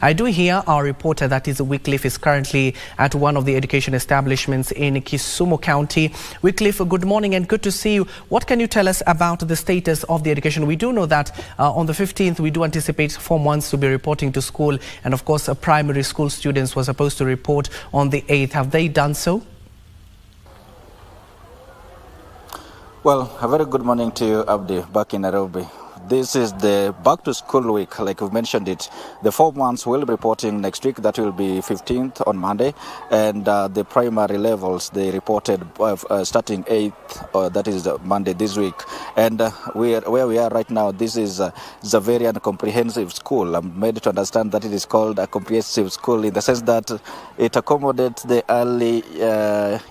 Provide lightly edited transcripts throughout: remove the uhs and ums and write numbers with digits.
I do hear our reporter, that is Wycliffe, is currently at one of the education establishments in Kisumu County. Wycliffe, good morning and good to see you. What can you tell us about the status of the education? We do know that on the 15th, we do anticipate Form 1s to be reporting to school. And of course, primary school students were supposed to report on the 8th. Have they done so? Well, a very good morning to you, Abdi, back in Nairobi. This is the back to school week, like we've mentioned it. The Form 1s will be reporting next week. That will be 15th on Monday. And the primary levels, they reported starting 8th, that is Monday this week. And where we are right now, this is Zaverian Comprehensive School. I'm made to understand that it is called a comprehensive school in the sense that it accommodates the early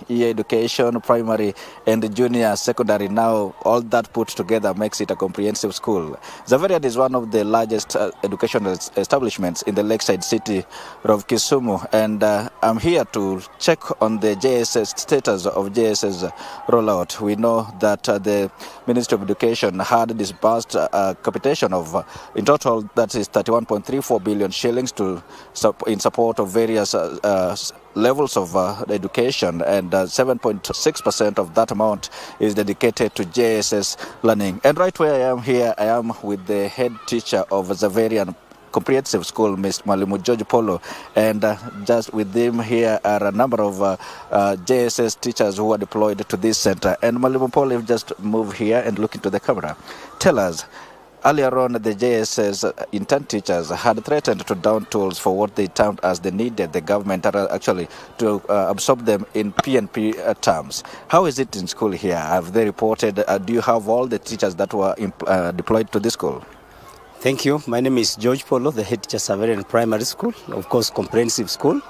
year education, primary and junior secondary. Now, all that put together makes it a comprehensive school. Zaverian is one of the largest educational establishments in the lakeside city of Kisumu, and I'm here to check on the JSS status of JSS rollout. We know that the Ministry of Education had disbursed a capitation of, in total, that is 31.34 billion shillings in support of various levels of education, and 7.6% of that amount is dedicated to JSS learning. And right where I am here, I am with the head teacher of Zaverian Comprehensive School, Mr. Mwalimu George Polo, and just with him here are a number of JSS teachers who are deployed to this center. And Mwalimu Polo, just move here and look into the camera. Tell us, earlier on, the JSS intern teachers had threatened to down tools for what they termed as the needed the government actually to absorb them in PNP terms. How is it in school here? Have they reported? Do you have all the teachers that were deployed to this school? Thank you. My name is George Polo, the head teacher of Zaverian Primary School, of course, comprehensive school.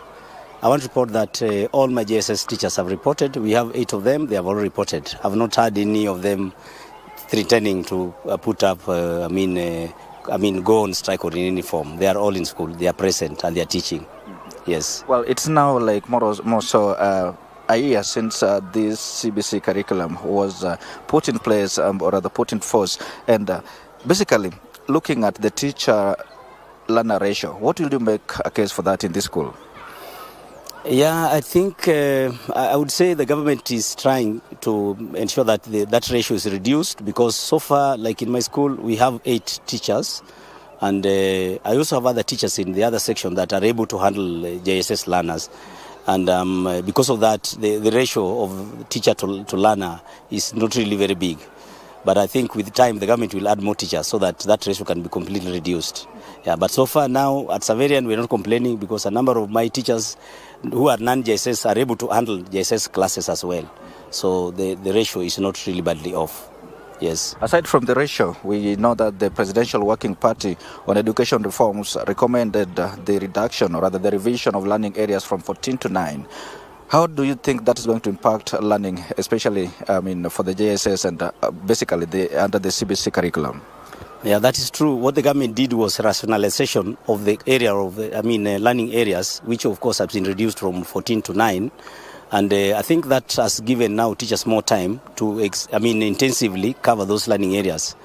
I want to report that all my JSS teachers have reported. We have 8 of them. They have already reported. I've not had any of them threatening to put up, go on strike or in any form. They are all in school. They are present and they are teaching. Yes. Well, it's now like more so a year since this CBC curriculum was put in place, or rather put in force. And basically, looking at the teacher-learner ratio, what will you make a case for that in this school? Yeah, I think I would say the government is trying to ensure that that ratio is reduced, because so far, like in my school, we have 8 teachers, and I also have other teachers in the other section that are able to handle JSS learners. And because of that, the ratio of teacher to learner is not really very big. But I think with time, the government will add more teachers so that that ratio can be completely reduced. Yeah, but so far now at Zaverian, we're not complaining, because a number of my teachers who are non-JSS are able to handle JSS classes as well. So the ratio is not really badly off. Yes. Aside from the ratio, we know that the Presidential Working Party on Education Reforms recommended the reduction, or rather the revision of learning areas from 14 to 9. How do you think that is going to impact learning, especially, for the JSS and basically under the CBC curriculum? Yeah, that is true. What the government did was rationalization of the area of, learning areas, which of course has been reduced from 14 to 9. And I think that has given now teachers more time to, intensively cover those learning areas.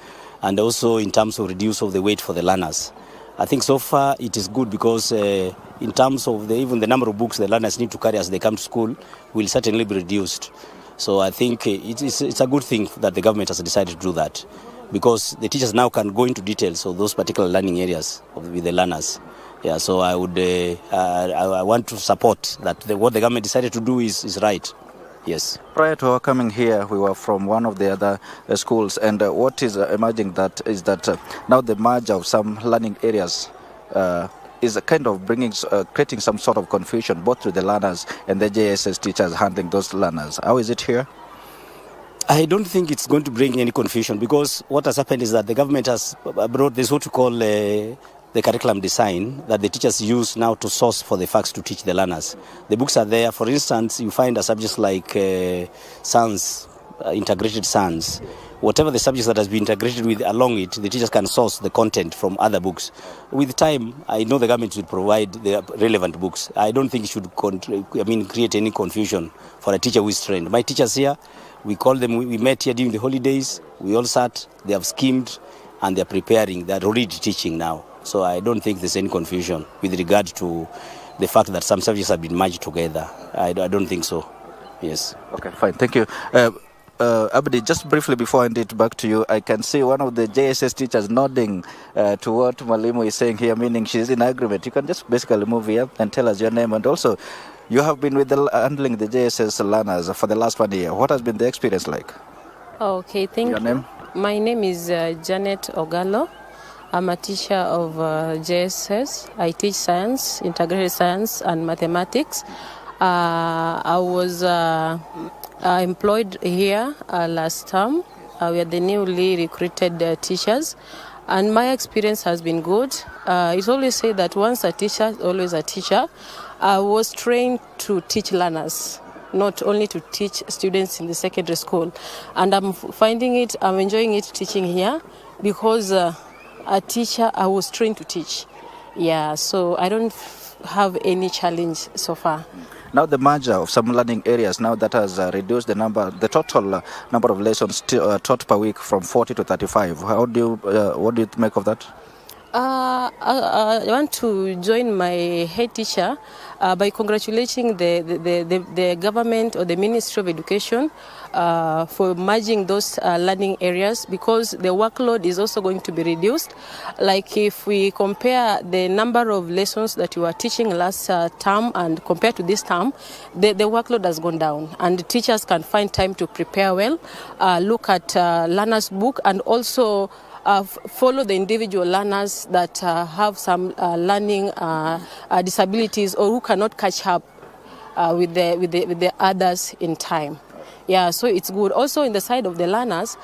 And also in terms of reduce of the weight for the learners. I think so far it is good, because in terms of even the number of books the learners need to carry as they come to school will certainly be reduced. So I think it's a good thing that the government has decided to do that, because the teachers now can go into details of those particular learning areas with the learners. Yeah, so I would I want to support that what the government decided to do is right. Yes. Prior to our coming here, we were from one of the other schools, and what is emerging that is that now the merge of some learning areas is kind of creating some sort of confusion both to the learners and the JSS teachers handling those learners. How is it here? I don't think it's going to bring any confusion, because what has happened is that the government has brought this what we call the curriculum design that the teachers use now to source for the facts to teach the learners. The books are there. For instance, you find a subject like science, integrated science. Whatever the subjects that has been integrated with along it, the teachers can source the content from other books. With time, I know the government will provide the relevant books. I don't think it should create any confusion for a teacher who is trained. My teachers here, we call them, we met here during the holidays, we all sat, they have schemed, and they're preparing, they're already teaching now. So I don't think there's any confusion with regard to the fact that some subjects have been merged together. I don't think so. Yes. Okay, fine. Thank you. Abdi, just briefly before I hand it back to you, I can see one of the JSS teachers nodding to what Mwalimu is saying here, meaning she's in agreement. You can just basically move here and tell us your name, and also you have been with handling the JSS learners for the last 1 year. What has been the experience like? Okay, thank you. Your name? My name is Janet Ogalo. I'm a teacher of JSS. I teach science, integrated science and mathematics. I was employed here last term. We are the newly recruited teachers, and my experience has been good. It's always said that once a teacher, always a teacher. I was trained to teach learners, not only to teach students in the secondary school, and I'm enjoying it teaching here because a teacher, I was trained to teach. Yeah, so I don't have any challenge so far. Now the merger of some learning areas, now that has reduced the total number of lessons taught per week from 40 to 35. What do you make of that? I want to join my head teacher by congratulating the government or the Ministry of Education for merging those learning areas, because the workload is also going to be reduced. Like if we compare the number of lessons that you were teaching last term and compared to this term, the workload has gone down, and the teachers can find time to prepare well, look at learners' book, and also follow the individual learners that have some learning disabilities or who cannot catch up with the others in time. Yeah, so it's good. Also, in the side of the learners,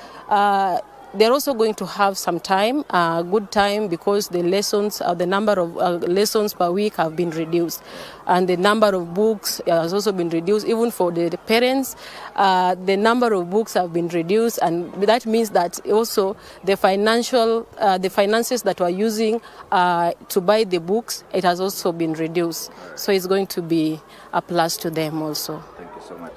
they're also going to have some time, good time, because the lessons, the number of lessons per week have been reduced, and the number of books has also been reduced. Even for the parents, the number of books have been reduced, and that means that also the finances that we're using to buy the books, it has also been reduced. So it's going to be a plus to them also. Thank you so much.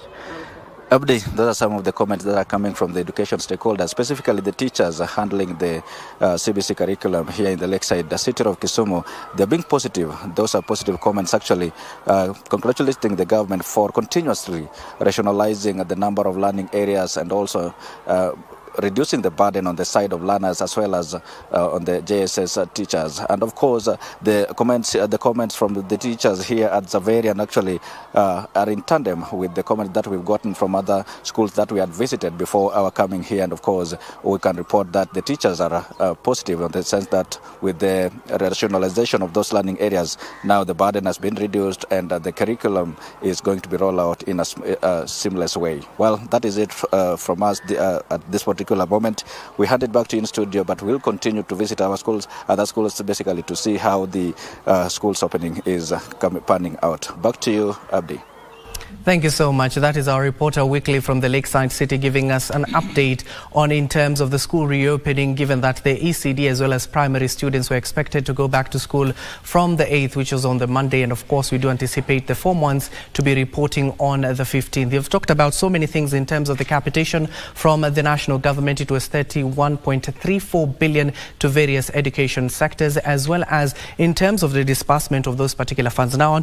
Abdi, those are some of the comments that are coming from the education stakeholders, specifically the teachers handling the CBC curriculum here in the Lakeside, the city of Kisumu. They're being positive. Those are positive comments, actually, congratulating the government for continuously rationalizing the number of learning areas and also reducing the burden on the side of learners as well as on the JSS teachers. And of course, the comments from the teachers here at Zaverian actually are in tandem with the comments that we've gotten from other schools that we had visited before our coming here. And of course, we can report that the teachers are positive in the sense that with the rationalization of those learning areas, now the burden has been reduced and the curriculum is going to be rolled out in a seamless way. Well, that is it from us at this particular moment. We hand it back to you in studio, but we'll continue to visit our schools, other schools, basically to see how the school's opening is panning out. Back to you, Abdi. Thank you so much. That is our reporter weekly from the Lakeside City, giving us an update on in terms of the school reopening, given that the ECD as well as primary students were expected to go back to school from the 8th, which was on the Monday. And of course, we do anticipate the Form 1s to be reporting on the 15th. They've talked about so many things in terms of the capitation from the national government. It was 31.34 billion to various education sectors, as well as in terms of the disbursement of those particular funds. Now on to